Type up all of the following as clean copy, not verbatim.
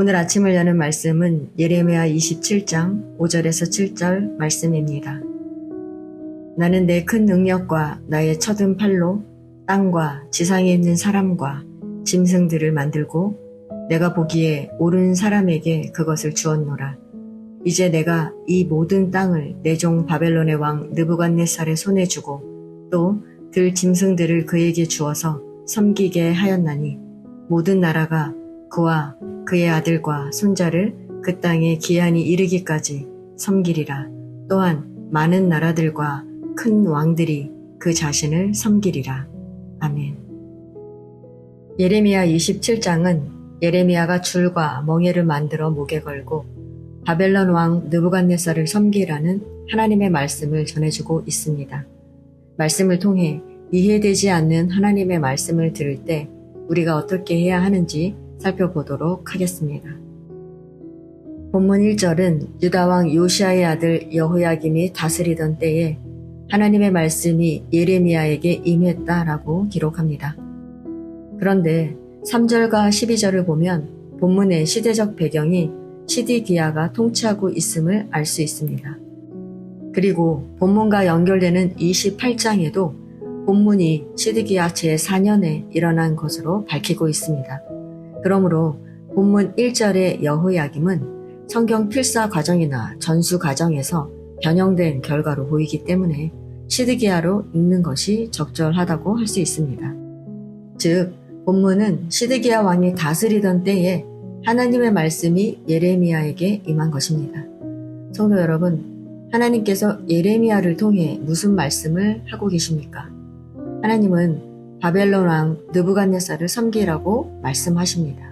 오늘 아침을 여는 말씀은 예레미야 27장 5절에서 7절 말씀입니다. 나는 내 큰 능력과 나의 쳐든 팔로 땅과 지상에 있는 사람과 짐승들을 만들고 내가 보기에 옳은 사람에게 그것을 주었노라. 이제 내가 이 모든 땅을 내 종 바벨론의 왕 느부갓네살의 손에 주고 또 들 짐승들을 그에게 주어서 섬기게 하였나니 모든 나라가 그와 그의 아들과 손자를 그 땅에 기한이 이르기까지 섬기리라. 또한 많은 나라들과 큰 왕들이 그 자신을 섬기리라. 아멘. 예레미야 27장은 예레미야가 줄과 멍에를 만들어 목에 걸고 바벨론 왕 느부갓네살을 섬기라는 하나님의 말씀을 전해주고 있습니다. 말씀을 통해 이해되지 않는 하나님의 말씀을 들을 때 우리가 어떻게 해야 하는지 살펴보도록 하겠습니다. 본문 1절은 유다왕 요시아의 아들 여호야김이 다스리던 때에 하나님의 말씀이 예레미야에게 임했다라고 기록합니다. 그런데 3절과 12절을 보면 본문의 시대적 배경이 시드기야가 통치하고 있음을 알 수 있습니다. 그리고 본문과 연결되는 28장에도 본문이 시드기야 제4년에 일어난 것으로 밝히고 있습니다. 그러므로 본문 1절의 여호야김은 성경 필사 과정이나 전수 과정에서 변형된 결과로 보이기 때문에 시드기야로 읽는 것이 적절하다고 할 수 있습니다. 즉, 본문은 시드기야 왕이 다스리던 때에 하나님의 말씀이 예레미야에게 임한 것입니다. 성도 여러분, 하나님께서 예레미야를 통해 무슨 말씀을 하고 계십니까? 하나님은 바벨론 왕 느부갓네살을 섬기라고 말씀하십니다.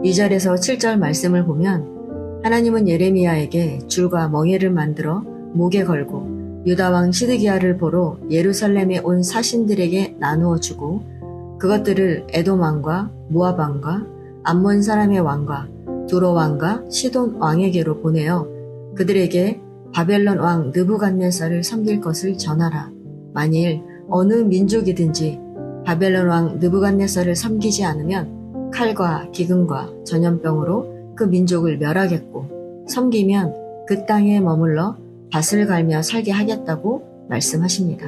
2절에서 7절 말씀을 보면 하나님은 예레미야에게 줄과 멍에를 만들어 목에 걸고 유다 왕 시드기야를 보러 예루살렘에 온 사신들에게 나누어 주고 그것들을 에돔 왕과 모압 왕과 암몬 사람의 왕과 두로 왕과 시돈 왕에게로 보내어 그들에게 바벨론 왕 느부갓네살을 섬길 것을 전하라. 만일 어느 민족이든지 바벨론 왕 느부갓네살을 섬기지 않으면 칼과 기근과 전염병으로 그 민족을 멸하겠고 섬기면 그 땅에 머물러 밭을 갈며 살게 하겠다고 말씀하십니다.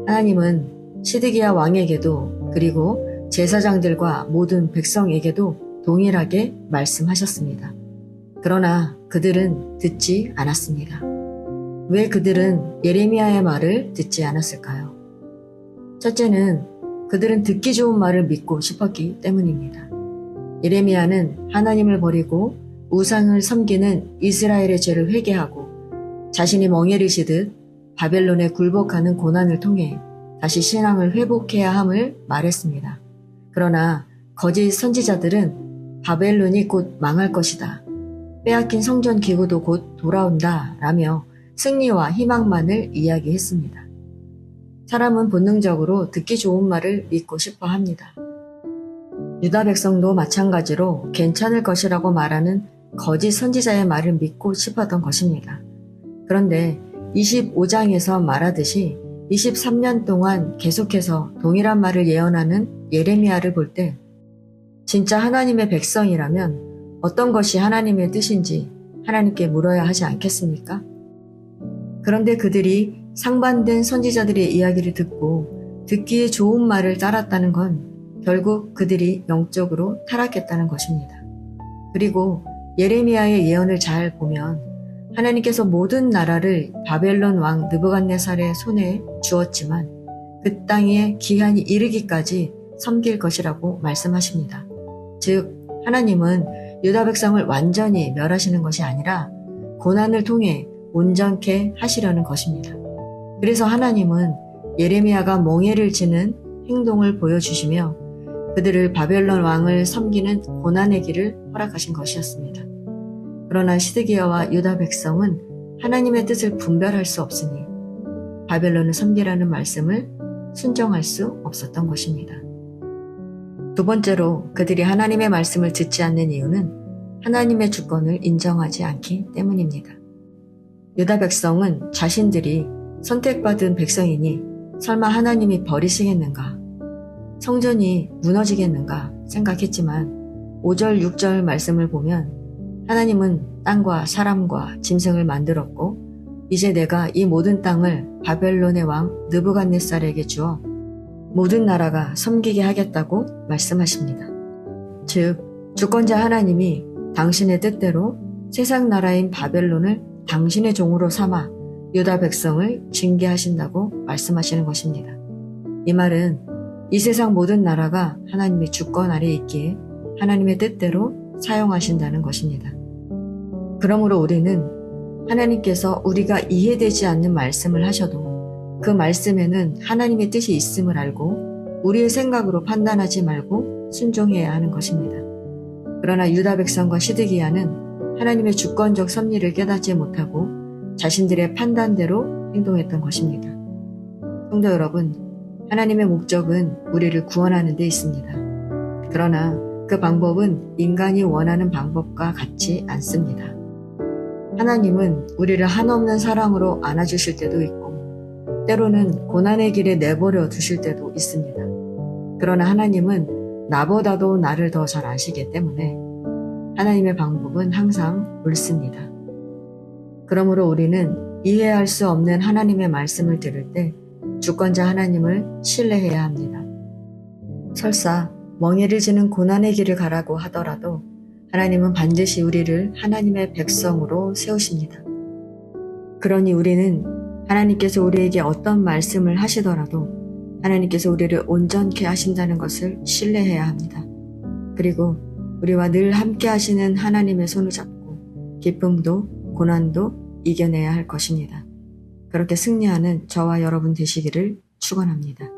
하나님은 시드기야 왕에게도 그리고 제사장들과 모든 백성에게도 동일하게 말씀하셨습니다. 그러나 그들은 듣지 않았습니다. 왜 그들은 예레미야의 말을 듣지 않았을까요? 첫째는 그들은 듣기 좋은 말을 믿고 싶었기 때문입니다. 예레미야는 하나님을 버리고 우상을 섬기는 이스라엘의 죄를 회개하고 자신이 멍에를 시듯 바벨론에 굴복하는 고난을 통해 다시 신앙을 회복해야 함을 말했습니다. 그러나 거짓 선지자들은 바벨론이 곧 망할 것이다. 빼앗긴 성전 기구도 곧 돌아온다 라며 승리와 희망만을 이야기했습니다. 사람은 본능적으로 듣기 좋은 말을 믿고 싶어 합니다. 유다 백성도 마찬가지로 괜찮을 것이라고 말하는 거짓 선지자의 말을 믿고 싶었던 것입니다. 그런데 25장에서 말하듯이 23년 동안 계속해서 동일한 말을 예언하는 예레미야를 볼 때 진짜 하나님의 백성이라면 어떤 것이 하나님의 뜻인지 하나님께 물어야 하지 않겠습니까? 그런데 그들이 상반된 선지자들의 이야기를 듣고 듣기에 좋은 말을 따랐다는 건 결국 그들이 영적으로 타락했다는 것입니다. 그리고 예레미야의 예언을 잘 보면 하나님께서 모든 나라를 바벨론 왕 느부갓네살의 손에 주었지만 그 땅에 기한이 이르기까지 섬길 것이라고 말씀하십니다. 즉, 하나님은 유다 백성을 완전히 멸하시는 것이 아니라 고난을 통해 온전케 하시려는 것입니다. 그래서 하나님은 예레미야가 멍에를 지는 행동을 보여주시며 그들을 바벨론 왕을 섬기는 고난의 길을 허락하신 것이었습니다. 그러나 시드기야와 유다 백성은 하나님의 뜻을 분별할 수 없으니 바벨론을 섬기라는 말씀을 순종할 수 없었던 것입니다. 두 번째로 그들이 하나님의 말씀을 듣지 않는 이유는 하나님의 주권을 인정하지 않기 때문입니다. 유다 백성은 자신들이 선택받은 백성이니 설마 하나님이 버리시겠는가? 성전이 무너지겠는가 생각했지만 5절, 6절 말씀을 보면 하나님은 땅과 사람과 짐승을 만들었고 이제 내가 이 모든 땅을 바벨론의 왕 느부갓네살에게 주어 모든 나라가 섬기게 하겠다고 말씀하십니다. 즉, 주권자 하나님이 당신의 뜻대로 세상 나라인 바벨론을 당신의 종으로 삼아 유다 백성을 징계하신다고 말씀하시는 것입니다. 이 말은 이 세상 모든 나라가 하나님의 주권 아래에 있기에 하나님의 뜻대로 사용하신다는 것입니다. 그러므로 우리는 하나님께서 우리가 이해되지 않는 말씀을 하셔도 그 말씀에는 하나님의 뜻이 있음을 알고 우리의 생각으로 판단하지 말고 순종해야 하는 것입니다. 그러나 유다 백성과 시드기야는 하나님의 주권적 섭리를 깨닫지 못하고 자신들의 판단대로 행동했던 것입니다. 성도 여러분, 하나님의 목적은 우리를 구원하는 데 있습니다. 그러나 그 방법은 인간이 원하는 방법과 같지 않습니다. 하나님은 우리를 한없는 사랑으로 안아주실 때도 있고 때로는 고난의 길에 내버려 두실 때도 있습니다. 그러나 하나님은 나보다도 나를 더 잘 아시기 때문에 하나님의 방법은 항상 옳습니다. 그러므로 우리는 이해할 수 없는 하나님의 말씀을 들을 때 주권자 하나님을 신뢰해야 합니다. 설사 멍에를 지는 고난의 길을 가라고 하더라도 하나님은 반드시 우리를 하나님의 백성으로 세우십니다. 그러니 우리는 하나님께서 우리에게 어떤 말씀을 하시더라도 하나님께서 우리를 온전케 하신다는 것을 신뢰해야 합니다. 그리고 우리와 늘 함께 하시는 하나님의 손을 잡고 기쁨도 고난도 이겨내야 할 것입니다. 그렇게 승리하는 저와 여러분 되시기를 축원합니다.